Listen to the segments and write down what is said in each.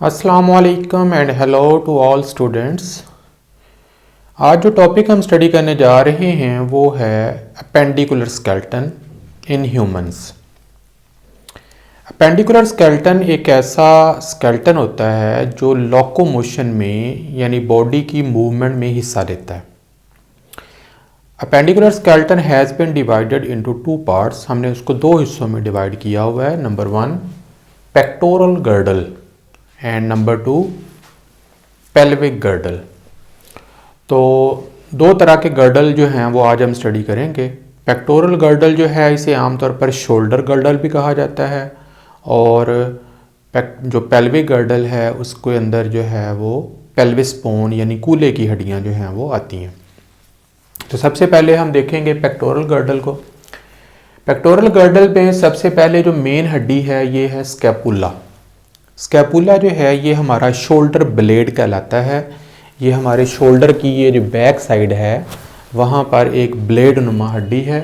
अस्सलामुअलैकुम and hello to all students. आज जो टॉपिक हम स्टडी करने जा रहे हैं वो है appendicular skeleton in humans. Appendicular skeleton एक ऐसा स्केलेटन होता है जो लोकोमोशन में यानी बॉडी की मूवमेंट में हिस्सा लेता है। Appendicular skeleton has been divided into two parts. हमने उसको दो हिस्सों में डिवाइड किया हुआ है। Number 1 pectoral girdle and number 2 pelvic girdle. तो दो तरह के गर्डल जो हैं वो आज हम स्टडी करेंगे। पेक्टोरल गर्डल जो है इसे आमतौर पर शोल्डर गर्डल भी कहा जाता है और जो पेल्विक गर्डल है उसके अंदर जो है वो पेल्विस बोन यानी कूल्हे की हड्डियां जो हैं वो आती हैं। तो सबसे पहले हम देखेंगे पेक्टोरल गर्डल को। पेक्टोरल गर्डल में सबसे पहले जो मेन हड्डी है ये है स्कैपुला। स्कैपुला जो है ये हमारा शोल्डर ब्लेड कहलाता है। ये हमारे शोल्डर की ये जो बैक साइड है वहाँ पर एक ब्लेड नुमा हड्डी है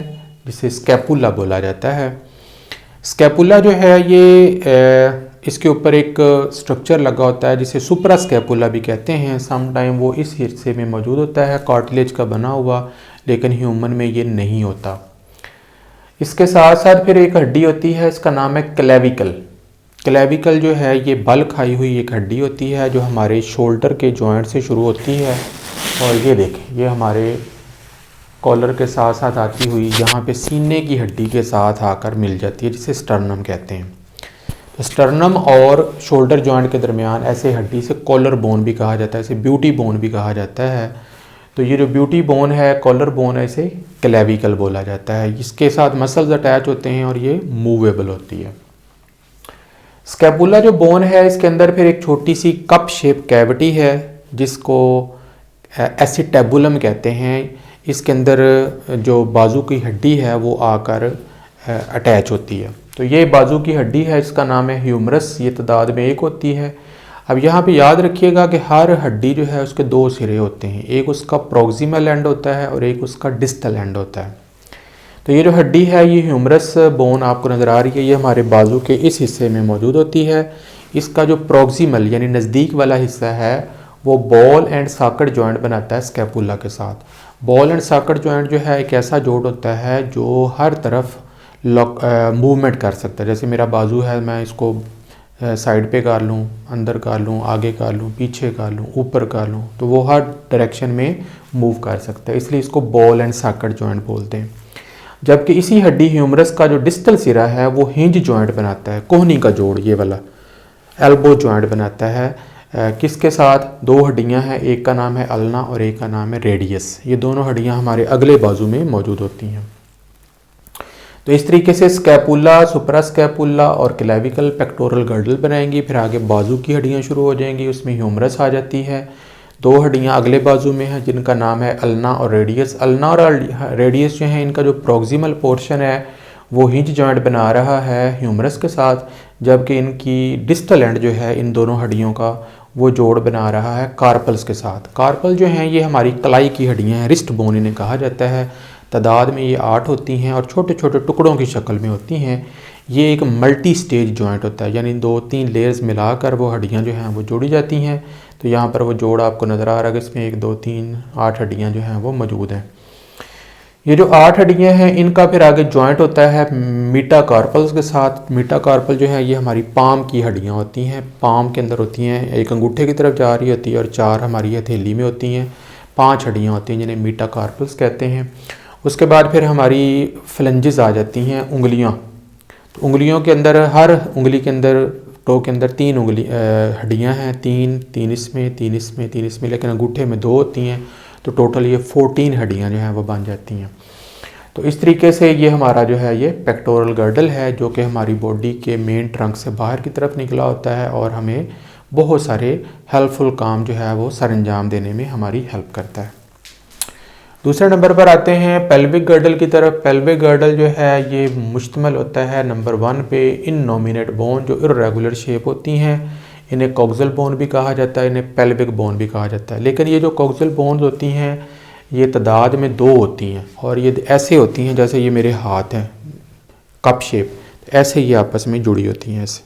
जिसे स्कैपुला बोला जाता है। स्कैपुला जो है ये इसके ऊपर एक स्ट्रक्चर लगा होता है जिसे सुप्रा स्कैपुला भी कहते हैं। सम टाइम वो इस हिस्से में मौजूद होता है कार्टिलेज का बना हुआ, लेकिन ह्यूमन में ये नहीं होता। इसके साथ साथ फिर एक हड्डी होती है, इसका नाम है क्लेविकल। क्लेविकल जो है ये बल खाई हुई एक हड्डी होती है जो हमारे शोल्डर के जॉइंट से शुरू होती है और ये देखें ये हमारे कॉलर के साथ साथ आती हुई यहाँ पे सीने की हड्डी के साथ आकर मिल जाती है जिसे स्टर्नम कहते हैं। तो स्टर्नम और शोल्डर जॉइंट के दरमियान ऐसे हड्डी से कॉलर बोन भी कहा जाता है, इसे ब्यूटी बोन भी कहा जाता है। तो ये जो ब्यूटी बोन है कॉलर बोन है इसे क्लेविकल बोला जाता है। इसके साथ मसल्स अटैच होते हैं और ये मूवेबल होती है। स्कैपुला जो बोन है इसके अंदर फिर एक छोटी सी कप शेप कैविटी है जिसको एसिटेबुलम कहते हैं। इसके अंदर जो बाजू की हड्डी है वो आकर अटैच होती है। तो ये बाजू की हड्डी है, इसका नाम है ह्यूमरस। ये तादाद में एक होती है। अब यहाँ पे याद रखिएगा कि हर हड्डी जो है उसके दो सिरे होते हैं, एक उसका प्रोक्सिमल एंड होता है और एक उसका डिस्टल एंड होता है। तो ये जो हड्डी है ये ह्यूमरस बोन आपको नज़र आ रही है, ये हमारे बाजू के इस हिस्से में मौजूद होती है। इसका जो प्रोक्सिमल यानी नज़दीक वाला हिस्सा है वो बॉल एंड सॉकेट जॉइंट बनाता है स्कैपुला के साथ। बॉल एंड सॉकेट जॉइंट जो है एक ऐसा जोड़ होता है जो हर तरफ मूवमेंट कर सकता है। जैसे मेरा बाजू है, मैं इसको साइड पे कर लूँ, अंदर कर लूँ, आगे कर लूँ, पीछे कर लूँ, ऊपर कर लूँ, तो वो हर डायरेक्शन में मूव कर सकता है, इसलिए इसको बॉल एंड सॉकेट जॉइंट बोलते हैं। जबकि इसी हड्डी ह्यूमरस का जो डिस्टल सिरा है वो हिंज जॉइंट बनाता है, कोहनी का जोड़, ये वाला एल्बो जॉइंट बनाता है। किसके साथ? दो हड्डियां हैं, एक का नाम है अल्ना और एक का नाम है रेडियस। ये दोनों हड्डियां हमारे अगले बाजू में मौजूद होती हैं। तो इस तरीके से स्कैपुला, सुप्रा स्कैपुला और क्लेविकल पेक्टोरल गर्डल बनाएंगी। फिर आगे बाजू की हड्डियाँ शुरू हो जाएंगी, उसमें ह्यूमरस आ जाती है। दो हड्डियाँ अगले बाजू में हैं जिनका नाम है अल्ना और रेडियस। अल्ना और रेडियस जो है इनका जो प्रोक्सिमल पोर्शन है वो हिंज जॉइंट बना रहा है ह्यूमरस के साथ, जबकि इनकी डिस्टल एंड जो है इन दोनों हड्डियों का वो जोड़ बना रहा है कार्पल्स के साथ। कार्पल जो हैं ये हमारी कलाई की हड्डियाँ हैं, रिस्ट बोन इन्हें कहा जाता है। तादाद में ये 8 होती हैं और छोटे छोटे टुकड़ों की शक्ल में होती हैं। ये एक मल्टी स्टेज जॉइंट होता है, यानी 2-3 लेयर्स मिलाकर वो हड्डियाँ जो हैं वो जोड़ी जाती हैं। तो यहाँ पर वो जोड़ आपको नज़र आ रहा है कि इसमें 1 2 3 8 हड्डियाँ जो हैं वो मौजूद हैं। ये जो 8 हड्डियाँ हैं इनका फिर आगे जॉइंट होता है मीटाकार्पल्स के साथ। मीटाकार्पल जो है ये हमारी पाम की हड्डियाँ होती हैं, पाम के अंदर होती हैं, एक अंगूठे की तरफ जा रही होती है और 4 हमारी हथेली में होती हैं। 5 हड्डियाँ होती हैं जिन्हें मीटाकार्पल्स कहते हैं। उसके बाद फिर हमारी फ्लेंजेस आ जाती हैं, उंगलियाँ। तो उंगलियों के अंदर, हर उंगली के अंदर, टो के अंदर 3 हड्डियाँ हैं, 3 इसमें, 3 इसमें, 3 इसमें, लेकिन अंगूठे में 2 होती हैं। तो टोटल ये 14 हड्डियाँ जो हैं वो बन जाती हैं। तो इस तरीके से ये हमारा जो है ये पेक्टोरल गर्डल है जो कि हमारी बॉडी के मेन ट्रंक से बाहर की तरफ निकला होता है और हमें बहुत सारे हेल्पफुल काम जो है वो सरंजाम देने में हमारी हेल्प करता है। दूसरे नंबर पर आते हैं पेल्विक गर्डल की तरफ। पेल्विक गर्डल जो है ये मुश्तमिल होता है नंबर 1 पे इननोमिनेट बोन जो इर्रेगुलर शेप होती हैं। इन्हें कॉक्सल बोन भी कहा जाता है, इन्हें पेल्विक बोन भी कहा जाता है। लेकिन ये जो कॉक्सल बोन्स होती हैं ये तादाद में 2 होती हैं और ये ऐसे होती हैं जैसे ये मेरे हाथ हैं, कप शेप, ऐसे ही आपस में जुड़ी होती हैं ऐसे।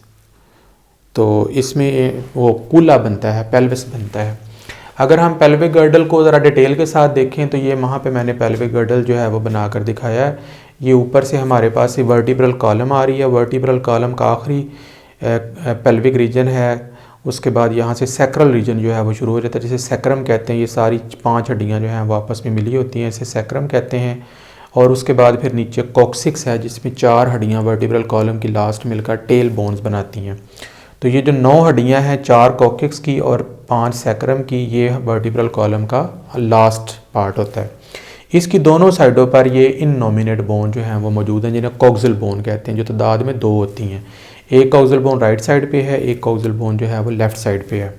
तो इसमें वो कूला बनता है, पेल्विस बनता है। अगर हम पेल्विक गर्डल को ज़रा डिटेल के साथ देखें तो ये वहाँ पे मैंने पेल्विक गर्डल जो है वो बनाकर दिखाया है। ये ऊपर से हमारे पास ये वर्टिब्रल कॉलम आ रही है, वर्टिब्रल कॉलम का आखिरी पेल्विक रीजन है। उसके बाद यहाँ से सैक्रल रीजन जो है वो शुरू हो जाता है, जिसे सैक्रम कहते हैं। ये सारी 5 हड्डियाँ जो हैं वो आपस में मिली होती हैं, इसे सैक्रम कहते हैं। और उसके बाद फिर नीचे कॉक्सिक्स है, जिसमें 4 हड्डियाँ वर्टिब्रल कॉलम की लास्ट मिलकर टेल बोन्स बनाती हैं। तो ये जो 9 हड्डियाँ हैं, 4 कॉक्सिक्स की और 5 सैक्रम की, ये वर्टिब्रल कॉलम का लास्ट पार्ट होता है। इसकी दोनों साइडों पर ये इननोमिनेट बोन जो हैं वो मौजूद हैं, जिन्हें कॉक्सिल बोन कहते हैं, जो तादाद में 2 होती हैं। एक कॉक्सिल बोन राइट साइड पे है, एक कॉक्सिल बोन जो है वो लेफ़्ट साइड पे है।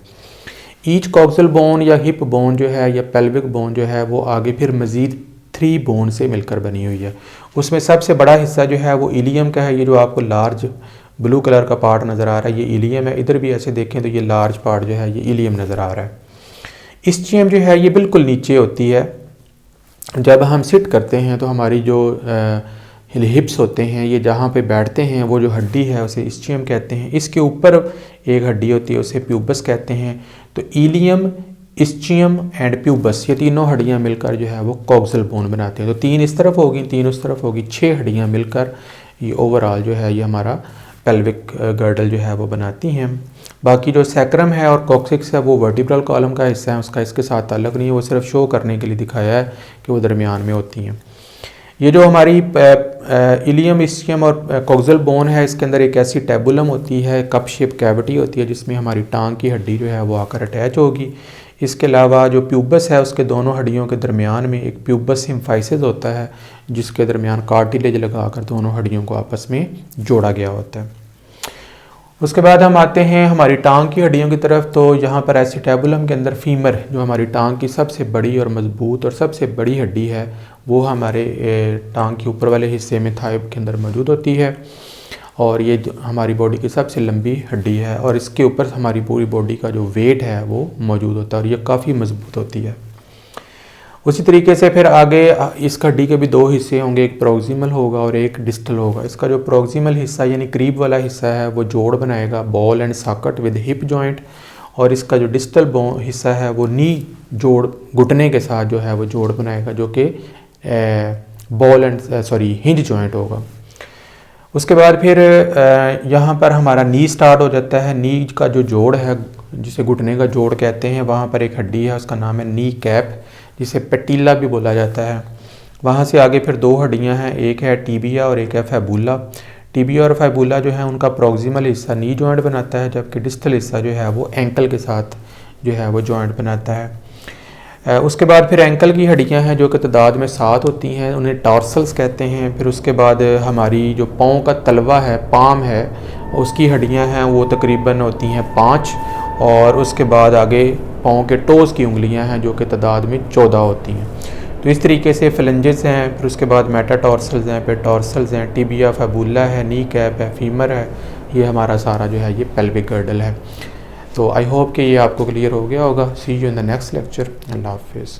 ईच कॉक्सिल बोन या हिप बोन जो है या पेल्विक बोन जो है वो आगे फिर मज़ीद 3 बोन से मिलकर बनी हुई है। उसमें सबसे बड़ा हिस्सा जो है वो इलियम का है। ये जो आपको लार्ज ब्लू कलर का पार्ट नज़र आ रहा है, ये इलियम है। इधर भी ऐसे देखें तो ये लार्ज पार्ट जो है ये इलियम नज़र आ रहा है। इस्चियम जो है ये बिल्कुल नीचे होती है। जब हम सिट करते हैं तो हमारी जो हिप्स होते हैं, ये जहाँ पे बैठते हैं, वो जो हड्डी है उसे इस्चियम कहते हैं। इसके ऊपर एक हड्डी होती है, उसे प्यूबस कहते हैं। तो इलियम, इस्चियम एंड प्यूबस, ये तीनों हड्डियाँ मिलकर जो है वो कॉक्सिल बोन बनाते हैं। तो 3 इस तरफ होगी, 3 उस तरफ होगी, 6 हड्डियाँ मिलकर ये ओवरऑल जो है ये हमारा पेल्विक गर्डल जो है वो बनाती हैं। बाकी जो सैक्रम है और कॉक्सिक्स है वो वर्टिब्रल कॉलम का हिस्सा है, उसका इसके साथ ताल्लुक़ नहीं है, वो सिर्फ शो करने के लिए दिखाया है कि वो दरमियान में होती हैं। ये जो हमारी इलियम, इस्चियम और कॉक्सिल बोन है, इसके अंदर एक ऐसी टैबुलम होती है, कप शेप कैविटी होती है, जिसमें हमारी टांग की हड्डी जो है वो आकर अटैच होगी। इसके अलावा जो प्यूबस है, उसके दोनों हड्डियों के दरमियान में एक प्यूबस सिम्फाइसिस होता है, जिसके दरमियान कार्टिलेज लगाकर दोनों हड्डियों को आपस में जोड़ा गया होता है। उसके बाद हम आते हैं हमारी टांग की हड्डियों की तरफ। तो यहाँ पर एसिटेबुलम के अंदर फीमर, जो हमारी टांग की सबसे बड़ी और मजबूत और सबसे बड़ी हड्डी है, वो हमारे टांग के ऊपर वाले हिस्से में थाई के अंदर मौजूद होती है। और ये हमारी बॉडी की सबसे लंबी हड्डी है और इसके ऊपर हमारी पूरी बॉडी का जो वेट है वो मौजूद होता है और ये काफ़ी मजबूत होती है। उसी तरीके से फिर आगे इस हड्डी के भी 2 हिस्से होंगे, एक प्रोक्सिमल होगा और एक डिस्टल होगा। इसका जो प्रोक्सिमल हिस्सा यानी करीब वाला हिस्सा है वो जोड़ बनाएगा, ball and socket with hip joint. और इसका जो डिस्टल हिस्सा है वो नी जोड़, घुटने के साथ जो है वो जोड़ बनाएगा, जो कि बॉल एंड हिंज जॉइंट होगा। उसके बाद फिर यहाँ पर हमारा नी स्टार्ट हो जाता है। नी का जो जोड़ है, जिसे घुटने का जोड़ कहते हैं, वहाँ पर एक हड्डी है, उसका नाम है नी कैप, जिसे पेटिला भी बोला जाता है। वहाँ से आगे फिर 2 हड्डियाँ हैं, एक है टीबिया और एक है फैबुला। टीबिया और फैबुला जो है उनका प्रोक्सिमल हिस्सा नी जॉइंट बनाता है, जबकि डिस्टल हिस्सा जो है वो एंकल के साथ जो है वो जॉइंट बनाता है। उसके बाद फिर एंकल की हड्डियां हैं, जो कि तादाद में 7 होती हैं, उन्हें टॉर्सल्स कहते हैं। फिर उसके बाद हमारी जो पाँव का तलवा है, पाम है, उसकी हड्डियां हैं वो तकरीबन होती हैं 5। और उसके बाद आगे पाँव के टोज़ की उंगलियां हैं, जो कि तादाद में 14 होती हैं। तो इस तरीके से फ्लेंजेस हैं, फिर उसके बाद मेटाटॉर्सल्स हैं, फिर टॉर्सल्स हैं, टिबिया, फैबुला है, नी कैप है, फीमर है। ये हमारा सारा जो है ये पेल्विक गर्डल है। तो आई होप कि ये आपको क्लियर हो गया होगा। See you in the next lecture. अल्लाह हाफिज़।